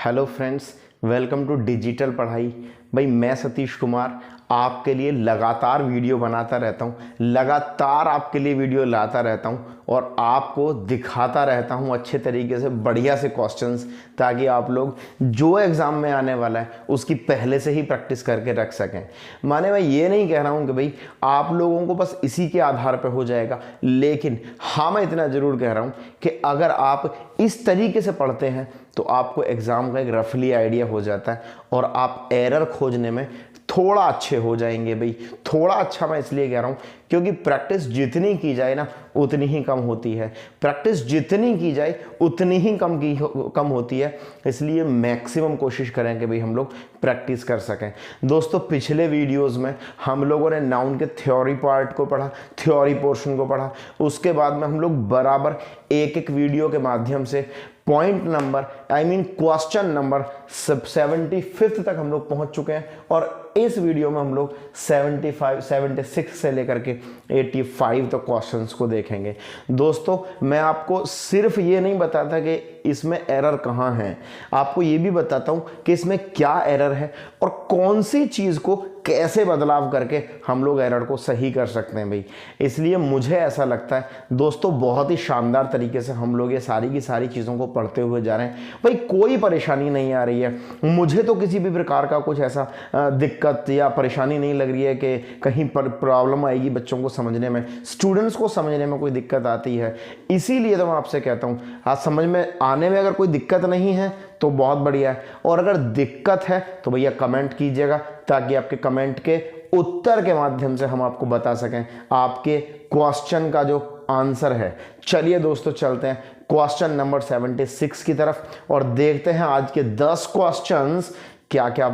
Hello friends, welcome to digital पढ़ाई। भाई मैं सतीश कुमार आपके लिए लगातार वीडियो बनाता रहता हूँ, लगातार आपके लिए वीडियो लाता रहता हूँ और आपको दिखाता रहता हूँ अच्छे तरीके से बढ़िया से क्वेश्चंस, ताकि आप लोग जो एग्ज़ाम में आने वाला है उसकी पहले से ही प्रैक्टिस करके रख सकें। माने मैं ये नहीं कह रहा हूँ कि भाई आप लोगों को बस इसी के आधार पर हो जाएगा, लेकिन हाँ मैं इतना ज़रूर कह रहा हूँ कि अगर आप इस तरीके से पढ़ते हैं तो आपको एग्ज़ाम का एक रफली आइडिया हो जाता है और आप एरर खोजने में थोड़ा अच्छे हो जाएंगे। भाई थोड़ा अच्छा मैं इसलिए कह रहा हूँ क्योंकि प्रैक्टिस जितनी की जाए ना उतनी ही कम होती है, प्रैक्टिस जितनी की जाए उतनी ही कम होती है। इसलिए मैक्सिमम कोशिश करें कि भाई हम लोग प्रैक्टिस कर सकें। दोस्तों पिछले वीडियोस में हम लोगों ने नाउन के थ्योरी पार्ट को पढ़ा, थ्योरी पोर्शन को पढ़ा, उसके बाद में हम लोग बराबर एक एक वीडियो के माध्यम से पॉइंट नंबर क्वेश्चन नंबर 75 तक हम लोग पहुंच चुके हैं और इस वीडियो में हम लोग 76 से लेकर के 85 तक क्वेश्चंस को देखेंगे। दोस्तों मैं आपको सिर्फ ये नहीं बताता कि इसमें एरर कहाँ है, आपको ये भी बताता हूँ कि इसमें क्या एरर है और कौन सी चीज़ को कैसे बदलाव करके हम लोग एरर को सही कर सकते हैं। भाई इसलिए मुझे ऐसा लगता है दोस्तों बहुत ही शानदार तरीके से हम लोग ये सारी की सारी चीज़ों को पढ़ते हुए जा रहे हैं। भाई कोई परेशानी नहीं आ रही है, मुझे तो किसी भी प्रकार का कुछ ऐसा दिक्कत या परेशानी नहीं लग रही है कि कहीं पर प्रॉब्लम आएगी बच्चों को समझने में, स्टूडेंट्स को समझने में कोई दिक्कत आती है। इसीलिए तो मैं आपसे कहता हूँ आज समझ में आने में अगर कोई दिक्कत नहीं है तो बहुत बढ़िया है, और अगर दिक्कत है तो भैया कमेंट कीजिएगा ताकि आपके कमेंट के उत्तर के माध्यम से हम आपको बता सकें आपके क्वेश्चन का जो आंसर है। चलिए दोस्तों चलते हैं क्वेश्चन नंबर 76 की तरफ और देखते हैं आज के 10 क्वेश्चंस क्या क्या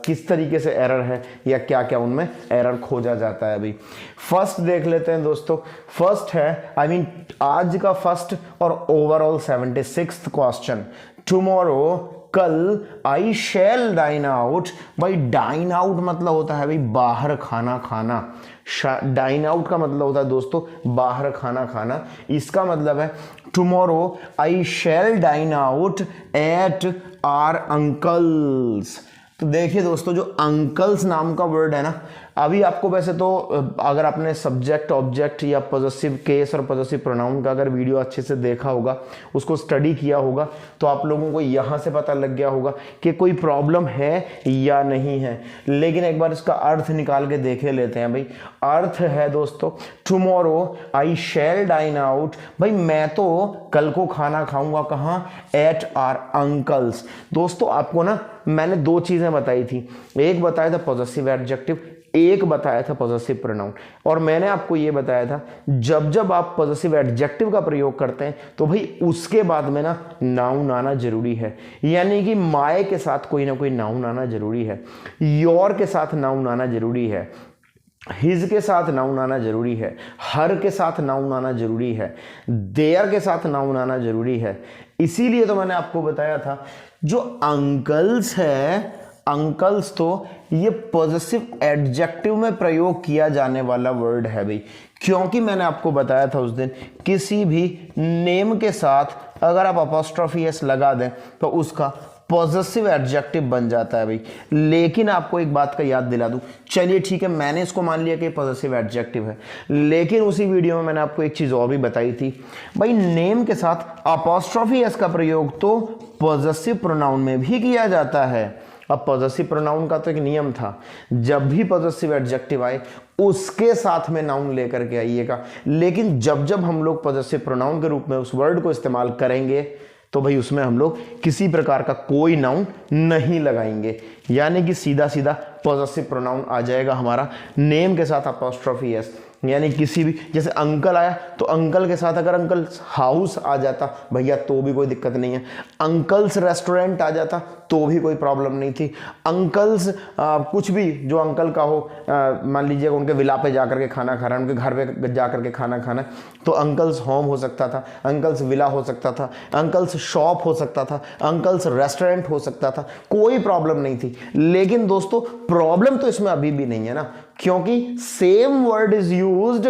किस तरीके से एरर है या क्या क्या उनमें एरर खोजा जाता है। अभी फर्स्ट देख लेते हैं दोस्तों। फर्स्ट है आज का फर्स्ट और ओवरऑल 76th क्वेश्चन। टुमारो कल आई शैल डाइन आउट। भाई डाइन आउट मतलब होता है भाई बाहर खाना खाना। डाइन आउट का मतलब होता है दोस्तों बाहर खाना खाना। इसका मतलब है tomorrow I shall dine out at our uncles. तो देखिए दोस्तों जो अंकल्स नाम का वर्ड है ना, अभी आपको वैसे तो अगर आपने सब्जेक्ट ऑब्जेक्ट या पॉजेसिव केस और पॉजेसिव प्रोनाउन का अगर वीडियो अच्छे से देखा होगा, उसको स्टडी किया होगा, तो आप लोगों को यहाँ से पता लग गया होगा कि कोई प्रॉब्लम है या नहीं है। लेकिन एक बार इसका अर्थ निकाल के देखे लेते हैं। भाई अर्थ है दोस्तों tomorrow I shall dine out. भाई मैं तो कल को खाना खाऊंगा कहाँ? At our uncles. दोस्तों आपको ना मैंने दो चीजें बताई थी, एक बताया था पॉजेसिव एडजेक्टिव, एक बताया था पॉजेसिव प्रोनाउन। और मैंने आपको यह बताया था जब जब आप पॉजेसिव एडजेक्टिव का प्रयोग करते हैं तो भाई उसके बाद में ना नाउन आना जरूरी है, यानी कि माय के साथ कोई ना कोई नाउन आना जरूरी है, योर के साथ नाउन आना जरूरी है, हिज के साथ नाउन आना जरूरी है, हर के साथ नाउन आना जरूरी है, देयर के साथ नाउन आना जरूरी है। इसीलिए तो मैंने आपको बताया था जो अंकल्स है, अंकल्स तो ये पॉजेसिव एडजेक्टिव में प्रयोग किया जाने वाला वर्ड है भाई, क्योंकि मैंने आपको बताया था उस दिन किसी भी नेम के साथ अगर आप अपॉस्ट्रोफी एस लगा दें तो उसका पॉजेसिव एडजेक्टिव बन जाता है भाई। लेकिन आपको एक बात का याद दिला दूं, चलिए ठीक है मैंने इसको मान लिया कि पॉजेसिव एडजेक्टिव है, लेकिन उसी वीडियो में मैंने आपको एक चीज और भी बताई थी। भाई नेम के साथ अपॉस्ट्रोफी एस का प्रयोग तो पॉजेसिव प्रोनाउन में भी किया जाता है। अब पॉजेसिव प्रोनाउन का तो एक नियम था, जब भी पॉजेसिव एडजेक्टिव आए उसके साथ में नाउन लेकर के आइएगा, लेकिन जब जब हम लोग पॉजेसिव प्रोनाउन के रूप में उस वर्ड को इस्तेमाल करेंगे तो भाई उसमें हम लोग किसी प्रकार का कोई नाउन नहीं लगाएंगे, यानी कि सीधा सीधा पॉजेसिव प्रोनाउन आ जाएगा हमारा नेम के साथ अपॉस्ट्रोफी एस। यानी किसी भी जैसे अंकल आया तो अंकल के साथ अगर अंकल हाउस आ जाता भैया तो भी कोई दिक्कत नहीं है, अंकल्स रेस्टोरेंट आ जाता तो भी कोई प्रॉब्लम नहीं थी, अंकल्स कुछ भी जो अंकल का हो, मान लीजिए उनके विला पे जा करके खाना खा रहे हैं, उनके घर पे जा करके खाना खाना, तो अंकल्स होम हो सकता था, अंकल्स विला हो सकता था, अंकल्स शॉप हो सकता था, अंकल्स रेस्टोरेंट हो सकता था, कोई प्रॉब्लम नहीं थी। लेकिन दोस्तों प्रॉब्लम तो इसमें अभी भी नहीं है ना, क्योंकि same word is used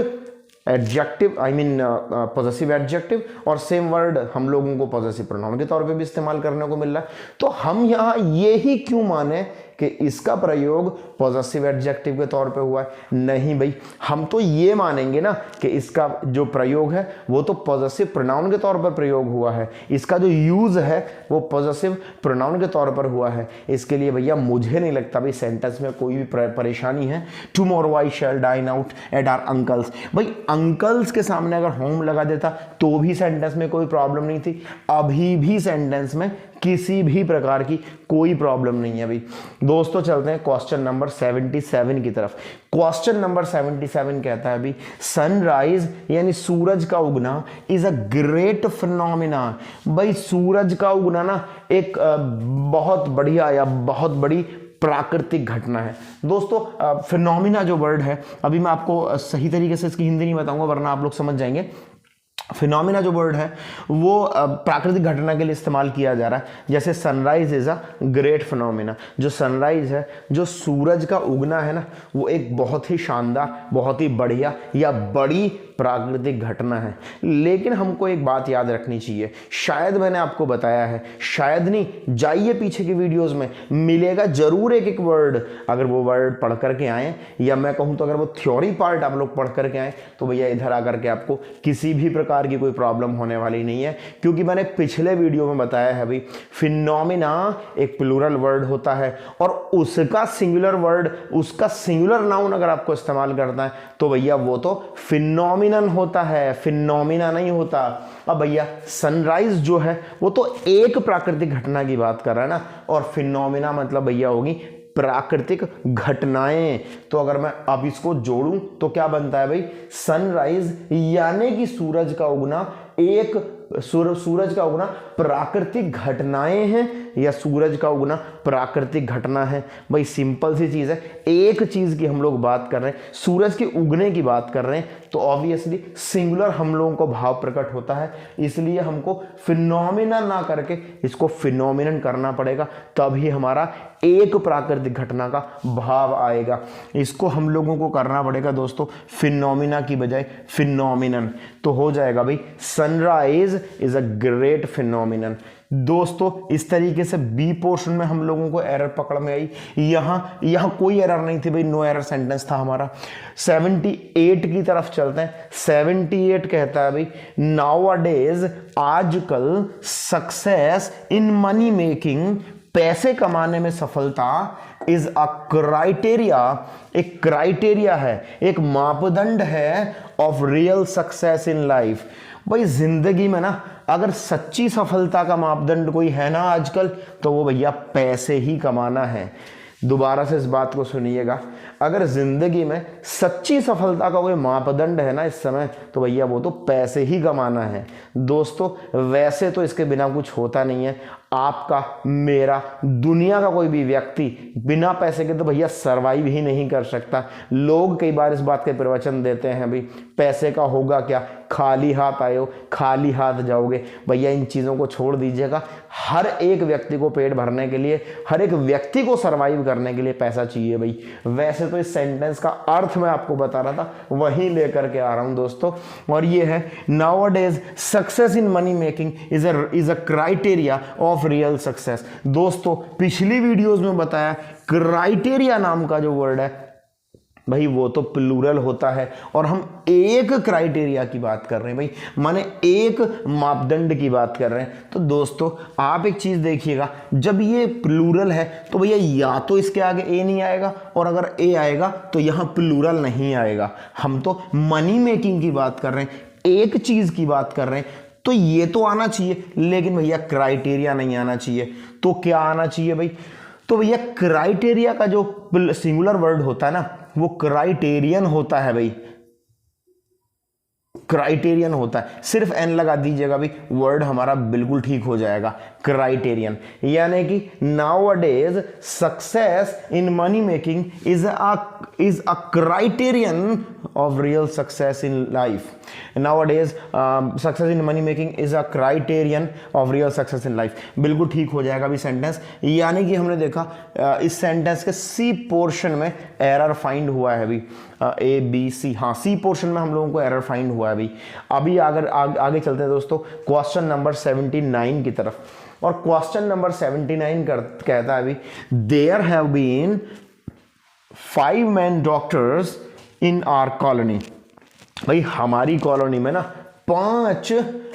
adjective I mean possessive adjective, और सेम वर्ड हम लोगों को पॉजेसिव प्रोनाउन के तौर पे भी इस्तेमाल करने को मिल रहा है। तो हम यहाँ ये ही क्यों माने कि इसका प्रयोग पॉजेसिव एडजेक्टिव के तौर पे हुआ है? नहीं भाई, हम तो ये मानेंगे ना कि इसका जो प्रयोग है वो तो पॉजेसिव प्रोनाउन के तौर पर प्रयोग हुआ है, इसका जो यूज है वो पॉजेसिव प्रोनाउन के तौर पर हुआ है। इसके लिए भैया मुझे नहीं लगता भाई सेंटेंस में कोई भी परेशानी है। Tomorrow I shall dine out at our uncles, भाई अंकल्स के सामने अगर होम लगा देता तो भी सेंटेंस में कोई प्रॉब्लम नहीं थी, अभी भी सेंटेंस में किसी भी प्रकार की कोई प्रॉब्लम नहीं है भाई। दोस्तों चलते हैं क्वेश्चन नंबर 77 की तरफ। क्वेश्चन नंबर 77 कहता है भाई, सनराइज यानी सूरज का उगना इज अ ग्रेट फिनोमिना। भाई सूरज का उगना ना एक बहुत बढ़िया या बहुत बड़ी प्राकृतिक घटना है। दोस्तों फिनोमिना जो वर्ड है, अभी मैं आपको सही तरीके से इसकी हिंदी नहीं बताऊंगा वरना आप लोग समझ जाएंगे। फिनोमिना जो वर्ड है वो प्राकृतिक घटना के लिए इस्तेमाल किया जा रहा है। जैसे sunrise is a great phenomena, जो सनराइज है, जो सूरज का उगना है ना, वो एक बहुत ही शानदार, बहुत ही बढ़िया या बड़ी प्राकृतिक घटना है। लेकिन हमको एक बात याद रखनी चाहिए, शायद मैंने आपको बताया है, शायद नहीं, जाइए पीछे की वीडियोस में, मिलेगा जरूर एक एक वर्ड। अगर वो वर्ड पढ़ करके आए, या मैं कहूँ तो अगर वो थ्योरी पार्ट आप लोग पढ़ करके आए, तो भैया इधर आकर के आपको किसी भी प्रकार की कोई प्रॉब्लम होने वाली नहीं है। क्योंकि मैंने पिछले वीडियो में बताया है भाई, फिनोमिना एक प्लूरल वर्ड होता है और उसका सिंगुलर वर्ड, उसका सिंगुलर नाउन अगर आपको इस्तेमाल करना है तो भैया वो तो फिनोमिनन होता है, फिनोमिना नहीं होता। अब भैया सनराइज जो है वो तो एक प्राकृतिक घटना की बात कर रहा है ना, और फिनोमिना मतलब भैया होगी प्राकृतिक घटनाएं। तो अगर मैं अब इसको जोड़ूं तो क्या बनता है भाई, सनराइज यानी कि सूरज का उगना एक सूरज का उगना प्राकृतिक घटनाएं हैं या सूरज का उगना प्राकृतिक घटना है। भाई सिंपल सी चीज है, एक चीज की हम लोग बात कर रहे हैं, सूरज के उगने की बात कर रहे हैं, तो ऑब्वियसली सिंगुलर हम लोगों को भाव प्रकट होता है। इसलिए हमको फिनोमिना ना करके इसको फिनोमिनन करना पड़ेगा, तभी हमारा एक प्राकृतिक घटना का भाव आएगा। इसको हम लोगों को करना पड़ेगा दोस्तों फिनोमिना की बजाय फिनोमिनन, तो हो जाएगा भाई sunrise is a great phenomenon. दोस्तों इस तरीके से बी पोर्शन में हम लोगों को एरर पकड़ में आई। यहां कोई एरर नहीं थी भाई, नो एरर सेंटेंस था हमारा। 78 की तरफ चलते हैं। 78 कहता है भाई, नाउअडेज आजकल सक्सेस इन मनी मेकिंग, पैसे कमाने में सफलता इज अ क्राइटेरिया, एक क्राइटेरिया है, एक मापदंड है of real success in life. भाई जिंदगी में ना अगर सच्ची सफलता का मापदंड कोई है ना आजकल, तो वो भैया पैसे ही कमाना है। दोबारा से इस बात को सुनिएगा, अगर जिंदगी में सच्ची सफलता का कोई मापदंड है ना इस समय, तो भैया वो तो पैसे ही कमाना है। दोस्तों वैसे तो इसके बिना कुछ होता नहीं है, आपका मेरा दुनिया का कोई भी व्यक्ति बिना पैसे के तो भैया सरवाइव ही नहीं कर सकता। लोग कई बार इस बात के प्रवचन देते हैं भाई पैसे का होगा क्या, खाली हाथ आए हो खाली हाथ जाओगे। भैया इन चीज़ों को छोड़ दीजिएगा। हर एक व्यक्ति को पेट भरने के लिए, हर एक व्यक्ति को सरवाइव करने के लिए पैसा चाहिए भाई। वैसे तो इस सेंटेंस का अर्थ मैं आपको बता रहा था, वहीं लेकर के आ रहा हूं दोस्तों, और ये है nowadays success in money making is a criteria of real success. दोस्तों पिछली वीडियोस में बताया क्राइटेरिया नाम का जो वर्ड है भाई वो तो प्लूरल होता है, और हम एक क्राइटेरिया की बात कर रहे हैं भाई, माने एक मापदंड की बात कर रहे हैं। तो दोस्तों आप एक चीज देखिएगा, जब ये प्लूरल है तो भैया या तो इसके आगे ए नहीं आएगा, और अगर ए आएगा तो यहां प्लूरल नहीं आएगा। हम तो मनी मेकिंग की बात कर रहे हैं, एक चीज की बात कर रहे हैं, तो ये तो आना चाहिए, लेकिन भैया क्राइटेरिया नहीं आना चाहिए। तो क्या आना चाहिए भाई, तो भैया क्राइटेरिया का जो सिंगुलर वर्ड होता है ना वो क्राइटेरियन होता है भाई, क्राइटेरियन होता है। सिर्फ एन लगा दीजिएगा भाई, वर्ड हमारा बिल्कुल ठीक हो जाएगा। क्राइटेरियन, यानी कि nowadays success in money making is a criterion of real success in life. Nowadays success in money making is a criterion of real success in life. बिल्कुल ठीक हो जाएगा अभी सेंटेंस, यानी कि हमने देखा इस सेंटेंस के सी पोर्शन में एरर फाइंड हुआ है अभी, ए बी सी, हाँ सी पोर्शन में हम लोगों को एरर फाइंड हुआ है अभी आगे चलते हैं दोस्तों क्वेश्चन नंबर 79 की तरफ। और क्वेश्चन नंबर 79 कहता है अभी, there have been 5 men doctors in our colony. भाई हमारी कॉलोनी में ना 5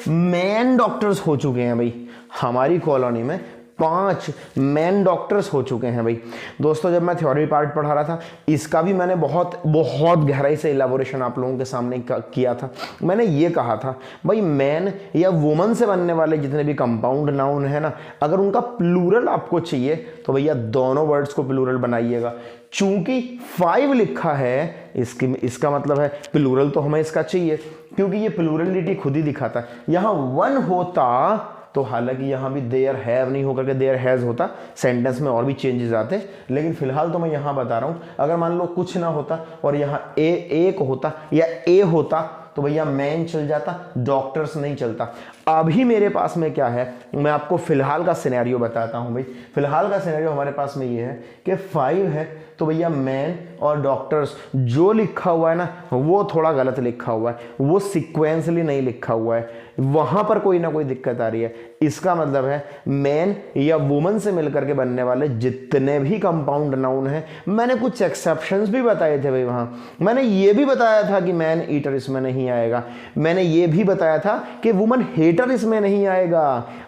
मैन डॉक्टर्स हो चुके हैं भाई, हमारी कॉलोनी में 5 मैन डॉक्टर्स हो चुके हैं भाई। दोस्तों जब मैं थ्योरी पार्ट पढ़ा रहा था इसका भी मैंने बहुत गहराई से इलाबोरेशन आप लोगों के सामने किया था। मैंने ये कहा था भाई मैन या वुमन से बनने वाले जितने भी कंपाउंड नाउन है ना, अगर उनका प्लूरल आपको चाहिए तो भैया दोनों वर्ड्स को प्लूरल बनाइएगा। चूंकि 5 लिखा है इसका मतलब है प्लूरल तो हमें इसका चाहिए, क्योंकि ये प्लूरलिटी खुद ही दिखाता है। यहां 1 होता तो हालांकि यहां भी देयर हैव नहीं होकर के देयर हैज होता, सेंटेंस में और भी चेंजेस आते, लेकिन फिलहाल तो मैं यहां बता रहा हूं अगर मान लो कुछ ना होता और यहां एक होता या ए होता तो भैया मैन चल जाता, डॉक्टर्स नहीं चलता। अभी मेरे पास में क्या है, मैं आपको फिलहाल का सिनेरियो बताता हूं भाई। फिलहाल का सिनेरियो हमारे पास में ये है कि 5 है तो भैया मैन और डॉक्टर्स जो लिखा हुआ है ना वो थोड़ा गलत लिखा हुआ है, वो सिक्वेंसली नहीं लिखा हुआ है, वहां पर कोई ना कोई दिक्कत आ रही है। इसका मतलब है मैन या वुमन से मिलकर के बनने वाले जितने भी कंपाउंड नाउन हैं, मैंने कुछ एक्सेप्शंस भी बताए थे भाई वहां। मैंने ये भी बताया था कि मैन ईटर इसमें नहीं आएगा, मैंने ये भी बताया था कि वुमन हेटर इसमें नहीं आएगा।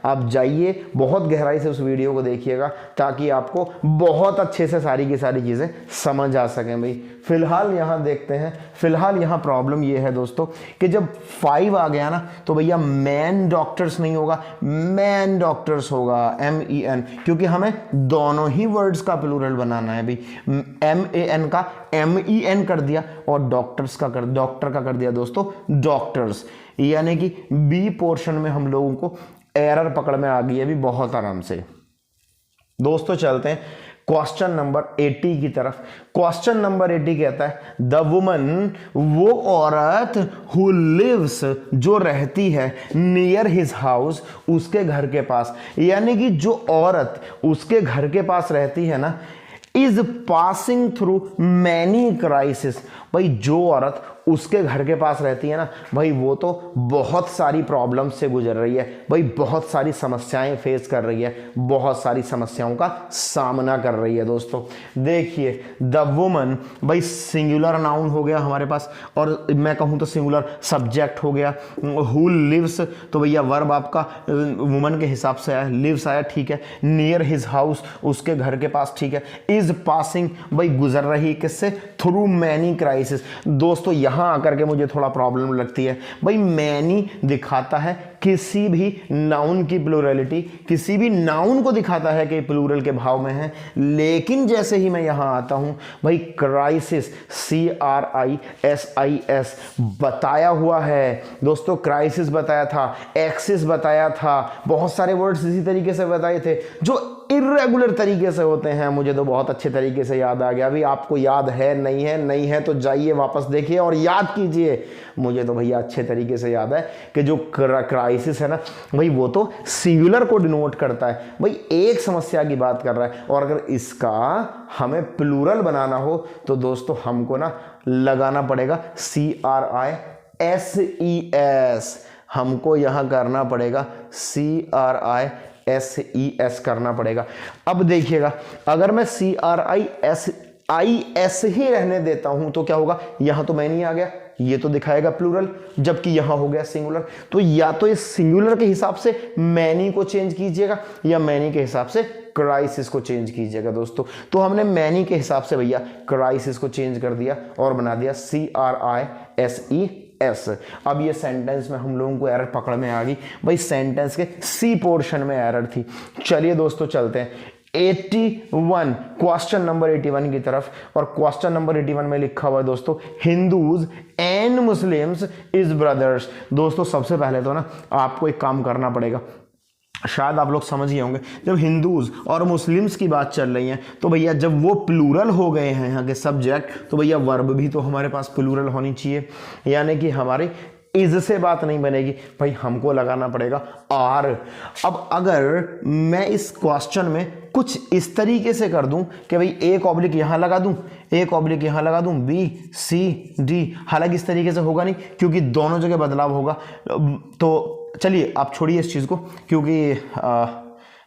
आप जाइए बहुत गहराई से उस वीडियो को देखिएगा ताकि आपको बहुत अच्छे से सारी की सारी चीजें समझ आ सकें भाई। फिलहाल यहां देखते हैं, फिलहाल यहां प्रॉब्लम ये है दोस्तों कि जब 5 आ गया ना तो भैया मैन डॉक्टर्स नहीं होगा, मैन डॉक्टर्स होगा, MEN, क्योंकि हमें दोनों ही वर्ड्स का प्लूरल बनाना है भाई। MAN का MEN कर दिया और डॉक्टर का कर दिया दोस्तों डॉक्टर्स, यानी कि बी पोर्शन में हम लोगों को एरर पकड़ में आ गई है अभी बहुत आराम से। दोस्तों चलते हैं क्वेश्चन नंबर 80 की तरफ। क्वेश्चन नंबर 80 कहता है द वुमन, वो औरत, हु लिव्स, जो रहती है, नियर हिज हाउस, उसके घर के पास, यानी कि जो औरत उसके घर के पास रहती है ना, is passing through many crisis. भाई जो औरत उसके घर के पास रहती है ना भाई वो तो बहुत सारी प्रॉब्लम से गुजर रही है भाई, बहुत सारी समस्याएं फेस कर रही है, बहुत सारी समस्याओं का सामना कर रही है। दोस्तों देखिए द वुमन, भाई सिंगुलर नाउन हो गया हमारे पास, और मैं कहूं तो सिंगुलर सब्जेक्ट हो गया। हु लिव्स तो भैया वर्ब आपका वुमन के हिसाब से आया, लिव्स आया, ठीक है। नियर हिज हाउस, उसके घर के पास, ठीक है। इज पासिंग, भाई गुजर रही किससे, थ्रू मैनी क्राइसिस। दोस्तों यहां आकर के मुझे थोड़ा प्रॉब्लम लगती है भाई, मैनी दिखाता है किसी भी नाउन की प्लूरलिटी, किसी भी नाउन को दिखाता है कि प्लूरल के भाव में है, लेकिन जैसे ही मैं यहां आता हूं भाई क्राइसिस, CRISIS बताया हुआ है दोस्तों, क्राइसिस बताया था, एक्सिस बताया था, बहुत सारे वर्ड्स इसी तरीके से बताए थे जो इर्रेगुलर तरीके से होते हैं। मुझे तो बहुत अच्छे तरीके से याद आ गया। अभी आपको याद है नहीं है तो जाइए वापस देखिए और याद कीजिए। मुझे तो भैया अच्छे तरीके से याद है कि जो क्राइसिस है ना भाई वो तो सिंगुलर को डिनोट करता है भाई, एक समस्या की बात कर रहा है, और अगर इसका हमें प्लूरल बनाना हो तो दोस्तों हमको ना लगाना पड़ेगा CRISES, हमको यहां करना पड़ेगा CRISES करना पड़ेगा। अब देखिएगा अगर मैं CRISIS ही रहने देता हूं तो क्या होगा, यहां तो मैं नहीं आ गया, ये तो दिखाएगा प्लूरल, जबकि यहां हो गया सिंगुलर। तो या तो इस सिंगुलर के हिसाब से मैनी को चेंज कीजिएगा या मैनी के हिसाब से क्राइसिस को चेंज कीजिएगा दोस्तों। तो हमने मैनी के हिसाब से भैया क्राइसिस को चेंज कर दिया और बना दिया CRISES। अब ये सेंटेंस में हम लोगों को एरर पकड़ में आ गई भाई, सेंटेंस के सी पोर्शन में एरर थी। चलिए दोस्तों चलते हैं 81, क्वेश्चन नंबर 81 की तरफ। और क्वेश्चन नंबर 81 में लिखा हुआ है दोस्तों, Hindus and Muslims is brothers. दोस्तों सबसे पहले तो ना आपको एक काम करना पड़ेगा, शायद आप लोग समझ ही होंगे, जब हिंदूज और मुस्लिम्स की बात चल रही है तो भैया जब वो प्लूरल हो गए हैं यहाँ के सब्जेक्ट, तो भैया वर्ब भी तो हमारे पास प्लूरल होनी चाहिए, यानी कि हमारी इज से बात नहीं बनेगी भाई, हमको लगाना पड़ेगा आर। अब अगर मैं इस क्वेश्चन में कुछ इस तरीके से कर दूं कि भाई एक ऑब्लिक यहां लगा दूं, एक ऑब्लिक यहां लगा दूं, बी सी डी, हालांकि इस तरीके से होगा नहीं क्योंकि दोनों जगह बदलाव होगा। तो चलिए आप छोड़िए इस चीज को, क्योंकि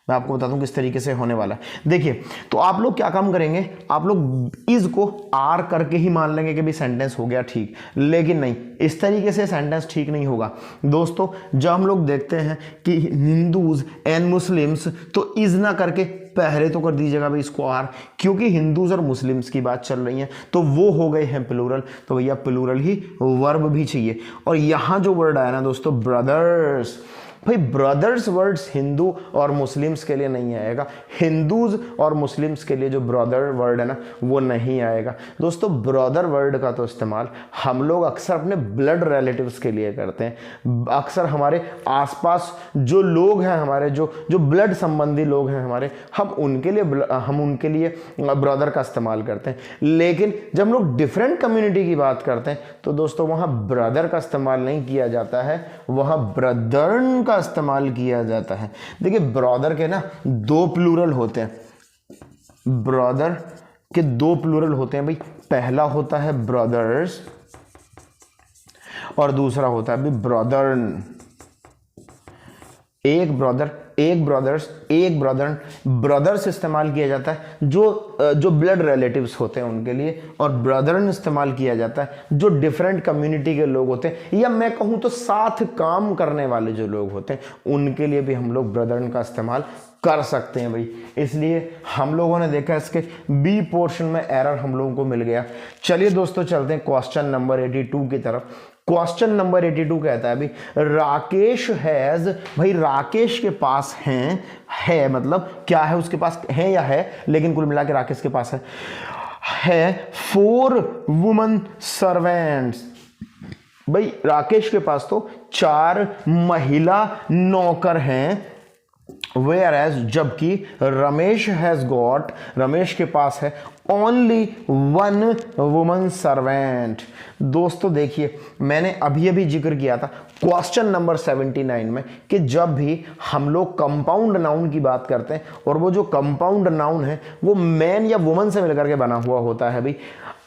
मैं आपको बता दूं किस तरीके से होने वाला है। देखिए तो आप लोग क्या काम करेंगे, आप लोग इज को आर करके ही मान लेंगे कि भाई सेंटेंस हो गया ठीक, लेकिन नहीं, इस तरीके से सेंटेंस ठीक नहीं होगा दोस्तों। जब हम लोग देखते हैं कि हिंदूज एंड मुस्लिम्स, तो इज ना करके पहले तो कर दीजिएगा भाई इसको आर, क्योंकि हिंदूज और मुस्लिम्स की बात चल रही है तो वो हो गए हैं प्लूरल, तो भैया प्लूरल ही वर्ब भी चाहिए। और यहां जो वर्ड आया ना दोस्तों ब्रदर्स, भाई ब्रदर्स वर्ड्स हिंदू और मुस्लिम्स के लिए नहीं आएगा, हिंदूज और मुस्लिम्स के लिए जो ब्रदर वर्ड है ना वो नहीं आएगा दोस्तों। ब्रदर वर्ड का तो इस्तेमाल हम लोग अक्सर अपने ब्लड रिलेटिव्स के लिए करते हैं, अक्सर हमारे आसपास जो लोग हैं, हमारे जो जो ब्लड संबंधी लोग हैं हमारे, हम उनके लिए ब्रदर का इस्तेमाल करते हैं। लेकिन जब हम लोग डिफरेंट कम्युनिटी की बात करते हैं तो दोस्तों वहां ब्रदर का इस्तेमाल नहीं किया जाता है, वहां ब्रदर्न का इस्तेमाल किया जाता है। देखिए ब्रदर के ना दो प्लूरल होते हैं, ब्रदर के दो प्लूरल होते हैं भाई, पहला होता है ब्रदर्स और दूसरा होता है भाई ब्रदर्न। एक ब्रदर, एक ब्रदर्स, एक ब्रदर्न। ब्रदर्स इस्तेमाल किया जाता है जो ब्लड रिलेटिव्स होते हैं उनके लिए, और ब्रदर्न इस्तेमाल किया जाता है जो डिफरेंट कम्युनिटी के लोग होते हैं, या मैं कहूं तो साथ काम करने वाले जो लोग होते हैं उनके लिए भी हम लोग ब्रदर्न का इस्तेमाल कर सकते हैं भाई। इसलिए हम लोगों ने देखा इसके बी पोर्शन में एरर हम लोगों को मिल गया। चलिए दोस्तों चलते हैं क्वेश्चन नंबर 82 की तरफ। क्वेश्चन नंबर 82 कहता है भाई राकेश हैज, भाई राकेश के पास है मतलब क्या है, उसके पास है या है, लेकिन कुल मिला के राकेश के पास है 4 वुमन सर्वेंट्स। भाई राकेश के पास तो 4 महिला नौकर हैं, Whereas जबकि रमेश हैज गॉट, रमेश के पास है ओनली 1 वुमन सर्वेंट। दोस्तों देखिए मैंने अभी जिक्र किया था क्वेश्चन नंबर 79 में कि जब भी हम लोग कंपाउंड नाउन की बात करते हैं और वो जो कंपाउंड नाउन है वो मैन या वुमन से मिलकर के बना हुआ होता है। भाई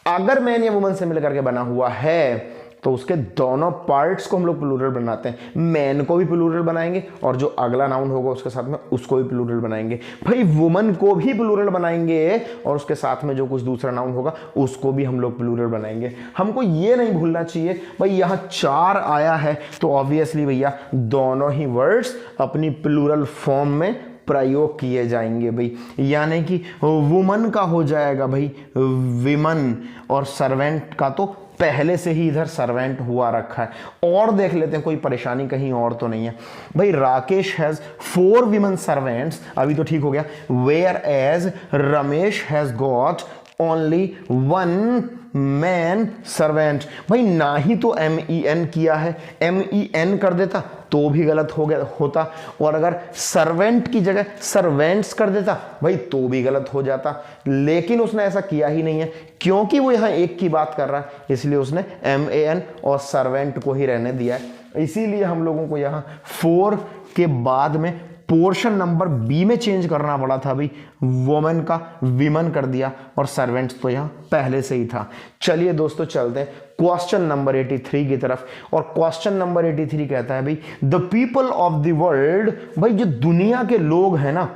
अगर मैन या वुमन से मिलकर के बना हुआ है तो उसके दोनों पार्ट्स को हम लोग प्लूरल बनाते हैं, मैन को भी प्लूरल बनाएंगे और जो अगला नाउन होगा उसके साथ में उसको भी प्लूरल बनाएंगे। भाई वुमन को भी प्लूरल बनाएंगे और उसके साथ में जो कुछ दूसरा नाउन होगा उसको भी हम लोग प्लूरल बनाएंगे। हमको ये नहीं भूलना चाहिए भाई यहाँ 4 आया है तो ऑब्वियसली भैया दोनों ही वर्ड्स अपनी प्लूरल फॉर्म में प्रयोग किए जाएंगे भाई, यानी कि वुमन का हो जाएगा भाई विमन, और सर्वेंट का तो पहले से ही इधर सर्वेंट हुआ रखा है। और देख लेते हैं कोई परेशानी कहीं और तो नहीं है। भाई राकेश हैज 4 विमेन सर्वेंट्स, अभी तो ठीक हो गया, whereas Ramesh has got only 1 man servant. भाई ना ही तो MEN किया है, MEN कर देता तो भी गलत हो गया होता, और अगर सर्वेंट की जगह सर्वेंट्स कर देता भाई तो भी गलत हो जाता, लेकिन उसने ऐसा किया ही नहीं है क्योंकि वो यहाँ एक की बात कर रहा है, इसलिए उसने MAN और सर्वेंट को ही रहने दिया है। इसीलिए हम लोगों को यहाँ 4 के बाद में पोर्शन नंबर बी में चेंज करना पड़ा था भाई, वुमेन का विमन कर दिया और सर्वेंट्स तो यहां पहले से ही था। चलिए दोस्तों चलते हैं क्वेश्चन नंबर 83 की तरफ, और क्वेश्चन नंबर 83 कहता है भाई the people of the world, भाई जो दुनिया के लोग हैं ना,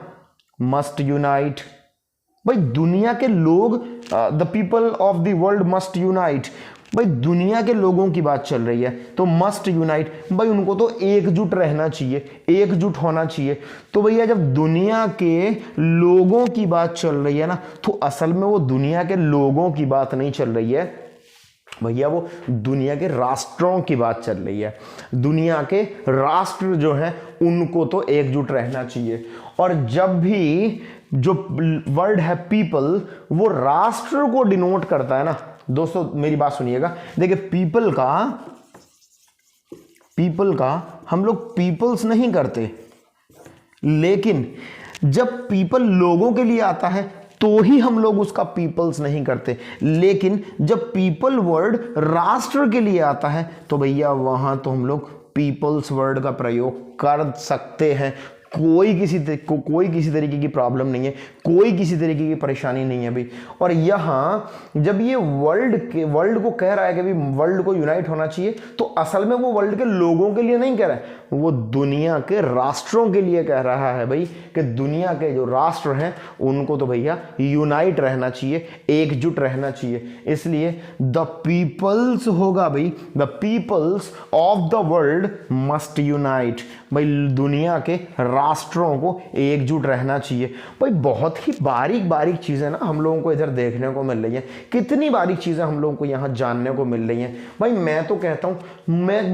मस्ट यूनाइट। भाई दुनिया के लोग, the people of the world must unite, भाई दुनिया के लोगों की बात चल रही है तो मस्ट यूनाइट, भाई उनको तो एकजुट रहना चाहिए, एकजुट होना चाहिए। तो भैया जब दुनिया के लोगों की बात चल रही है ना तो असल में वो दुनिया के लोगों की बात नहीं चल रही है भैया, वो दुनिया के राष्ट्रों की बात चल रही है। दुनिया के राष्ट्र जो हैं उनको तो एकजुट रहना चाहिए, और जब भी जो वर्ड है पीपल वो राष्ट्र को डिनोट करता है ना दोस्तों, मेरी बात सुनिएगा। देखिए पीपल का हम लोग पीपल्स नहीं करते, लेकिन जब पीपल लोगों के लिए आता है तो ही हम लोग उसका पीपल्स नहीं करते, लेकिन जब पीपल वर्ड राष्ट्र के लिए आता है तो भैया वहां तो हम लोग पीपल्स वर्ड का प्रयोग कर सकते हैं। कोई किसी तरीके की प्रॉब्लम नहीं है, कोई किसी तरीके की परेशानी नहीं है भाई। और यहां जब ये वर्ल्ड को कह रहा है कि भाई वर्ल्ड को यूनाइट होना चाहिए, तो असल में वो वर्ल्ड के लोगों के लिए नहीं कह रहा है, वो दुनिया के राष्ट्रों के लिए कह रहा है भाई, कि दुनिया के जो राष्ट्र हैं उनको तो भैया यूनाइट रहना चाहिए, एकजुट रहना चाहिए। इसलिए द पीपल्स होगा भाई, the peoples of the world must unite. भाई दुनिया के राष्ट्रों को एकजुट रहना चाहिए। भाई बहुत ही बारीक बारीक चीजें ना हम लोगों को इधर देखने को मिल रही हैं, कितनी बारीक चीजें हम लोगों को यहाँ जानने को मिल रही हैं। भाई मैं तो कहता हूँ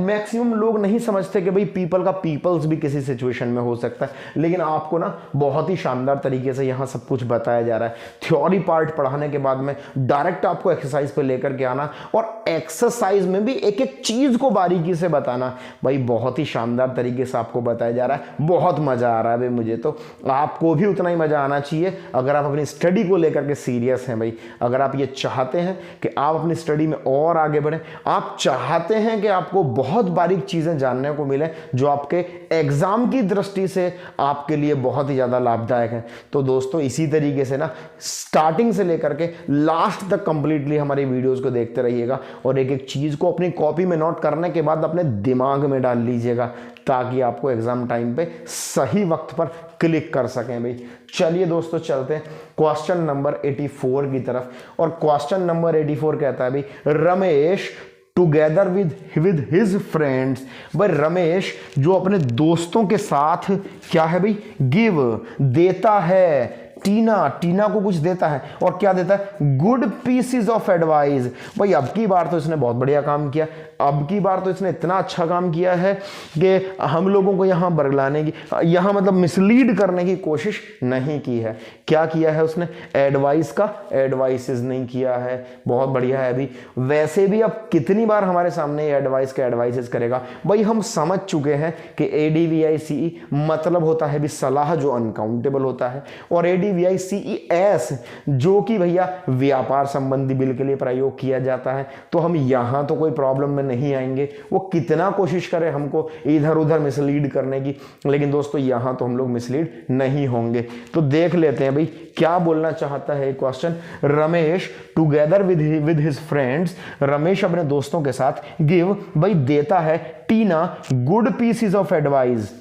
मैक्सिमम लोग नहीं समझते कि भाई पीपल का पीपल्स भी किसी सिचुएशन में हो सकता है, लेकिन आपको ना बहुत ही शानदार तरीके से यहाँ सब कुछ बताया जा रहा है। थ्योरी पार्ट पढ़ाने के बाद में डायरेक्ट आपको एक्सरसाइज पे लेकर के आना, और एक्सरसाइज में भी एक एक चीज को बारीकी से बताना। भाई बहुत ही शानदार तरीके से आपको बताया जा रहा है, बहुत मजा आ रहा है भाई मुझे तो। आपको भी उतना ही मजा आना चाहिए अगर आप अपनी स्टडी को लेकर के सीरियस हैं भाई। अगर आप ये चाहते हैं कि आप अपनी स्टडी में और आगे बढ़ें, आप चाहते हैं कि आपको बहुत बारीक चीजें जानने को मिले जो आपके एग्जाम की दृष्टि से आपके लिए बहुत ही ज्यादा लाभदायक है, तो दोस्तों इसी तरीके से ना स्टार्टिंग से लेकर के लास्ट तक कंप्लीटली हमारी वीडियोस को देखते रहिएगा, और एक एक चीज को अपनी कॉपी में नोट करने के बाद अपने दिमाग में डाल लीजिएगा, ताकि आपको एग्जाम टाइम पे सही वक्त पर क्लिक कर सकें भाई। चलिए दोस्तों चलते हैं क्वेश्चन नंबर 84 की तरफ। और क्वेश्चन नंबर 84 कहता है भाई, Ramesh together with his friends. भाई रमेश जो अपने दोस्तों के साथ क्या है भाई, गिव देता है, टीना को कुछ देता है, और क्या देता है, गुड पीसेस ऑफ एडवाइस। भाई अब की बार तो इसने बहुत बढ़िया काम किया, अब की बार तो इसने इतना अच्छा काम किया है कि हम लोगों को यहाँ बरगलाने की, यहाँ मतलब मिसलीड करने की कोशिश नहीं की है। क्या किया है उसने, एडवाइस का एडवाइसेस नहीं किया है। बहुत बढ़िया है अभी। वैसे भी अब कितनी बार हमारे सामने एडवाइस का एडवाइसेस करेगा। भाई हम समझ चुके हैं कि ADVICE मतलब होता है भी सलाह, जो अनकाउंटेबल होता है, और ADVICES जो कि भैया व्यापार संबंधी बिल के लिए प्रयोग किया जाता है। तो हम यहाँ तो कोई प्रॉब्लम में नहीं आएंगे, वो कितना कोशिश करे हमको इधर उधर मिसलीड करने की, लेकिन दोस्तों यहां तो हम लोग मिसलीड नहीं होंगे। तो देख लेते हैं भाई क्या बोलना चाहता है question. Ramesh together with his friends, Ramesh अपने दोस्तों के साथ गिव भाई देता है टीना गुड पीसेस ऑफ एडवाइस।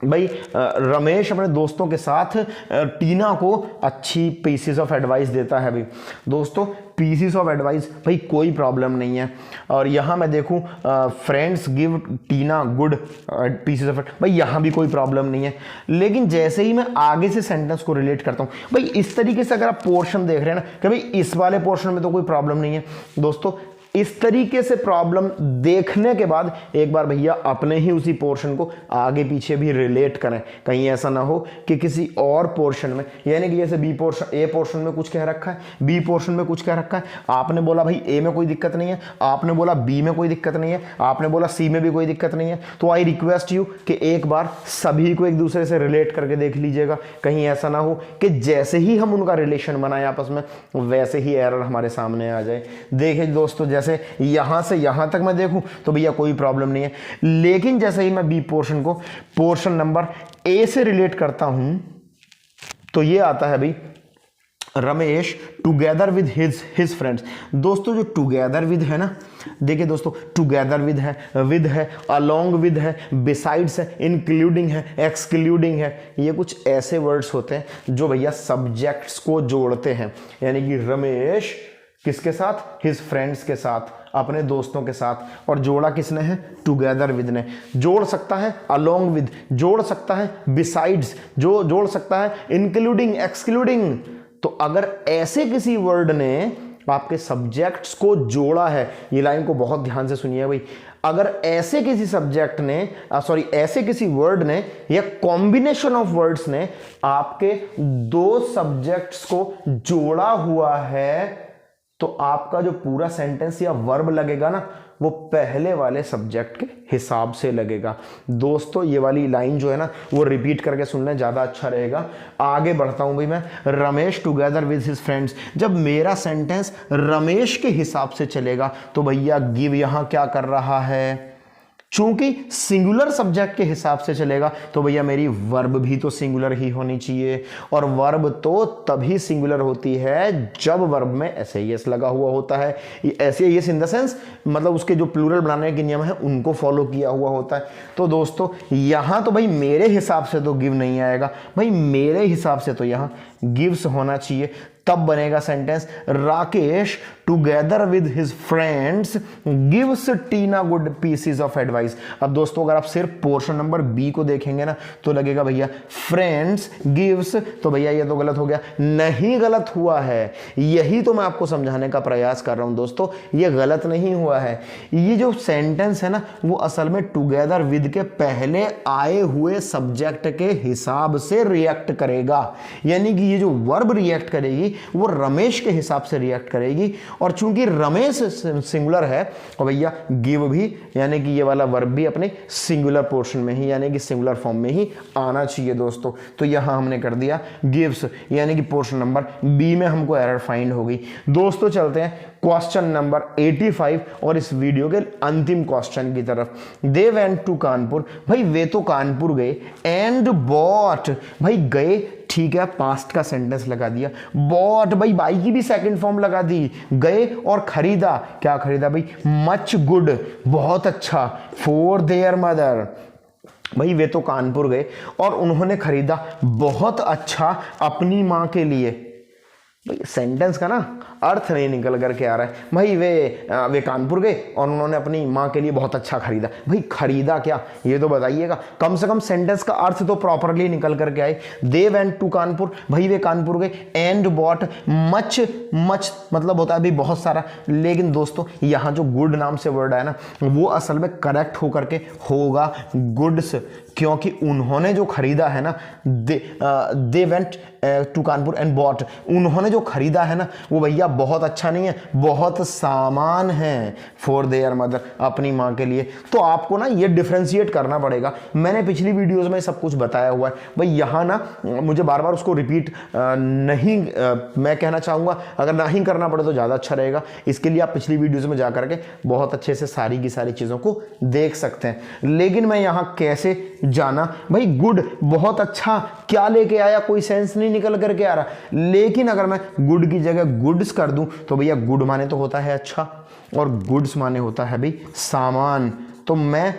भाई रमेश अपने दोस्तों के साथ टीना को अच्छी पीसेस ऑफ एडवाइस देता है। भाई दोस्तों पीसेस ऑफ एडवाइस भाई कोई प्रॉब्लम नहीं है, और यहाँ मैं देखूँ friends give Tina good pieces of, भाई यहाँ भी कोई प्रॉब्लम नहीं है। लेकिन जैसे ही मैं आगे से सेंटेंस को रिलेट करता हूँ, भाई इस तरीके से अगर आप पोर्शन देख रहे हैं ना कि भाई इस वाले पोर्शन में तो कोई प्रॉब्लम नहीं है दोस्तों, इस तरीके से प्रॉब्लम देखने के बाद एक बार भैया अपने ही उसी पोर्शन को आगे पीछे भी रिलेट करें, कहीं ऐसा ना हो कि किसी और पोर्शन में, यानी कि जैसे ए पोर्शन में कुछ कह रखा है, बी पोर्शन में कुछ कह रखा है, आपने बोला भाई ए में कोई दिक्कत नहीं है, आपने बोला बी में कोई दिक्कत नहीं है, आपने बोला सी में भी कोई दिक्कत नहीं है, तो आई रिक्वेस्ट यू कि एक बार सभी को एक दूसरे से रिलेट करके देख लीजिएगा, कहीं ऐसा ना हो कि जैसे ही हम उनका रिलेशन बनाए आपस में वैसे ही एरर हमारे सामने आ जाए। देखिए दोस्तों जैसे यहां से यहां तक मैं देखूं तो भैया कोई प्रॉब्लम नहीं है, लेकिन जैसे ही मैं बी पोर्शन को पोर्शन नंबर ए से रिलेट करता हूं तो ये आता है भाई Ramesh together with his friends. दोस्तों जो टुगेदर विद है ना, देखिए दोस्तों टुगेदर विद है, अलोंग विद है, बिसाइड्स है, इंक्लूडिंग है, एक्सक्लूडिंग है, ये कुछ ऐसे वर्ड्स होते हैं जो भैया सब्जेक्ट्स को जोड़ते हैं। यानी कि रमेश किसके साथ, हिज फ्रेंड्स के साथ, अपने दोस्तों के साथ, और जोड़ा किसने है, टुगेदर विद ने। जोड़ सकता है अलोंग विद, जोड़ सकता है बिसाइड्स, जो जोड़ सकता है इंक्लूडिंग, एक्सक्लूडिंग। तो अगर ऐसे किसी वर्ड ने आपके सब्जेक्ट्स को जोड़ा है, ये लाइन को बहुत ध्यान से सुनिए भाई, अगर ऐसे किसी सब्जेक्ट ने ऐसे किसी वर्ड ने या कॉम्बिनेशन ऑफ वर्ड्स ने आपके दो सब्जेक्ट्स को जोड़ा हुआ है, तो आपका जो पूरा सेंटेंस या वर्ब लगेगा ना वो पहले वाले सब्जेक्ट के हिसाब से लगेगा। दोस्तों ये वाली लाइन जो है ना वो रिपीट करके सुनना ज़्यादा अच्छा रहेगा। आगे बढ़ता हूँ भाई मैं। Ramesh together with his friends, जब मेरा सेंटेंस रमेश के हिसाब से चलेगा तो भैया गिव यहाँ क्या कर रहा है, चूंकि सिंगुलर सब्जेक्ट के हिसाब से चलेगा तो भैया मेरी वर्ब भी तो सिंगुलर ही होनी चाहिए, और वर्ब तो तभी सिंगुलर होती है जब वर्ब में एस लगा हुआ होता है। एस इन द सेंस मतलब उसके जो प्लूरल बनाने के नियम है उनको फॉलो किया हुआ होता है। तो दोस्तों यहां तो भाई मेरे हिसाब से तो गिव नहीं आएगा, भाई मेरे हिसाब से तो यहां गिव्स होना चाहिए, तब बनेगा sentence Rakesh together with his friends gives Tina good pieces of advice. अब दोस्तों अगर आप सिर्फ पोर्शन नंबर बी को देखेंगे ना तो लगेगा भैया फ्रेंड्स गिव्स, तो भैया ये तो गलत हो गया। नहीं गलत हुआ है, यही तो मैं आपको समझाने का प्रयास कर रहा हूं दोस्तों, ये गलत नहीं हुआ है। ये जो सेंटेंस है ना वो असल में टुगेदर विद के पहले आए हुए सब्जेक्ट के हिसाब से रिएक्ट करेगा, यानी कि ये जो वर्ब रिएक्ट करेगी वो रमेश के हिसाब से रिएक्ट करेगी, और चूंकि रमेश सिंगुलर है और भैया गिव भी यानी कि ये वाला वर्ब भी अपने सिंगुलर पोर्शन में ही यानी कि सिंगुलर फॉर्म में ही आना चाहिए दोस्तों। तो यहां हमने कर दिया गिव्स यानी कि पोर्शन नंबर बी में हमको एरर फाइंड हो गई। दोस्तों चलते हैं क्वेश्चन नंबर 85 और इस वीडियो के अंतिम क्वेश्चन की तरफ। दे वेंट टू कानपुर, भाई वे तो कानपुर गए, एंड बॉट, भाई गए ठीक है पास्ट का सेंटेंस लगा दिया, बॉट भाई बाई की भी सेकंड फॉर्म लगा दी, गए और खरीदा, क्या खरीदा भाई मच गुड, बहुत अच्छा, फॉर देयर मदर, भाई वे तो कानपुर गए और उन्होंने खरीदा बहुत अच्छा अपनी मां के लिए। भाई सेंटेंस का ना अर्थ नहीं निकल करके आ रहा है, भाई वे कानपुर गए और उन्होंने अपनी माँ के लिए बहुत अच्छा खरीदा, भाई खरीदा क्या ये तो बताइएगा, कम से कम सेंटेंस का अर्थ तो प्रॉपरली निकल करके आए। दे वेंट टू कानपुर, भाई वे कानपुर गए, एंड बॉट मच, मच मतलब होता है भाई बहुत सारा, लेकिन दोस्तों यहाँ जो गुड नाम से वर्ड है ना वो असल में करेक्ट होकर के होगा गुड्स, क्योंकि उन्होंने जो खरीदा है ना they went to Kanpur and bought, उन्होंने जो खरीदा है ना वो भैया बहुत अच्छा नहीं है, बहुत सामान है, फॉर देयर मदर अपनी माँ के लिए। तो आपको ना ये डिफ्रेंशिएट करना पड़ेगा, मैंने पिछली वीडियोस में सब कुछ बताया हुआ है भाई, यहाँ ना मुझे बार बार उसको रिपीट नहीं मैं कहना चाहूँगा, अगर नहीं करना पड़े तो ज़्यादा अच्छा रहेगा। इसके लिए आप पिछली वीडियोज़ में जा करके बहुत अच्छे से सारी की सारी चीज़ों को देख सकते हैं। लेकिन मैं यहाँ कैसे जाना, भाई गुड बहुत अच्छा क्या लेके आया, कोई सेंस नहीं निकल करके आ रहा, लेकिन अगर मैं गुड की जगह गुड्स कर दूं तो भैया गुड माने तो होता है अच्छा और गुड्स माने होता है भाई सामान। तो मैं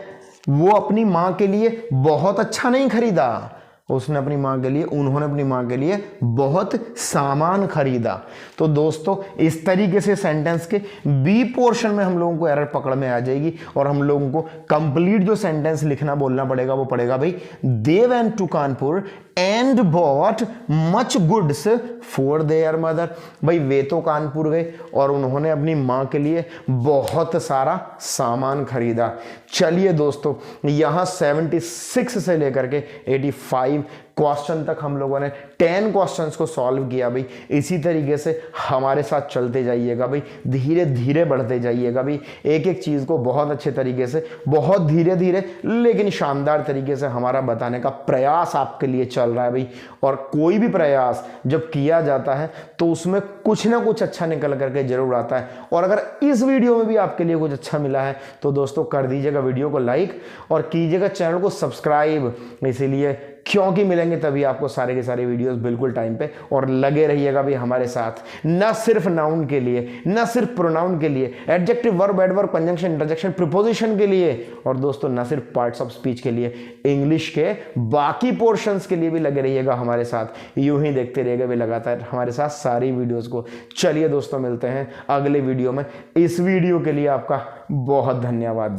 वो अपनी माँ के लिए बहुत अच्छा नहीं खरीदा, उसने अपनी माँ के लिए, उन्होंने अपनी माँ के लिए बहुत सामान खरीदा। तो दोस्तों इस तरीके से सेंटेंस के बी पोर्शन में हम लोगों को एरर पकड़ में आ जाएगी और हम लोगों को कंप्लीट जो सेंटेंस लिखना बोलना पड़ेगा वो पड़ेगा भाई they went to Kanpur and bought much goods for their mother, भाई वे तो कानपुर गए और उन्होंने अपनी माँ के लिए बहुत सारा सामान खरीदा। चलिए दोस्तों यहाँ 76 से लेकर के 85 क्वेश्चन तक हम लोगों ने 10 क्वेश्चंस को सॉल्व किया भाई। इसी तरीके से हमारे साथ चलते जाइएगा भाई, धीरे धीरे बढ़ते जाइएगा भाई, एक एक चीज़ को बहुत अच्छे तरीके से बहुत धीरे धीरे लेकिन शानदार तरीके से हमारा बताने का प्रयास आपके लिए चल रहा है भाई। और कोई भी प्रयास जब किया जाता है तो उसमें कुछ ना कुछ अच्छा निकल करके जरूर आता है। और अगर इस वीडियो में भी आपके लिए कुछ अच्छा मिला है तो दोस्तों कर दीजिएगा वीडियो को लाइक और कीजिएगा चैनल को सब्सक्राइब, इसीलिए क्योंकि मिलेंगे तभी आपको सारे के सारे वीडियोस बिल्कुल टाइम पे। और लगे रहिएगा भी हमारे साथ, न सिर्फ नाउन के लिए, न सिर्फ प्रोनाउन के लिए, adjective verb adverb conjunction interjection preposition के लिए, और दोस्तों न सिर्फ पार्ट्स ऑफ स्पीच के लिए, इंग्लिश के बाकी पोर्शंस के लिए भी लगे रहिएगा हमारे साथ। यूं ही देखते रहिएगा भी लगातार हमारे साथ सारी वीडियोज को। चलिए दोस्तों मिलते हैं अगले वीडियो में। इस वीडियो के लिए आपका बहुत धन्यवाद।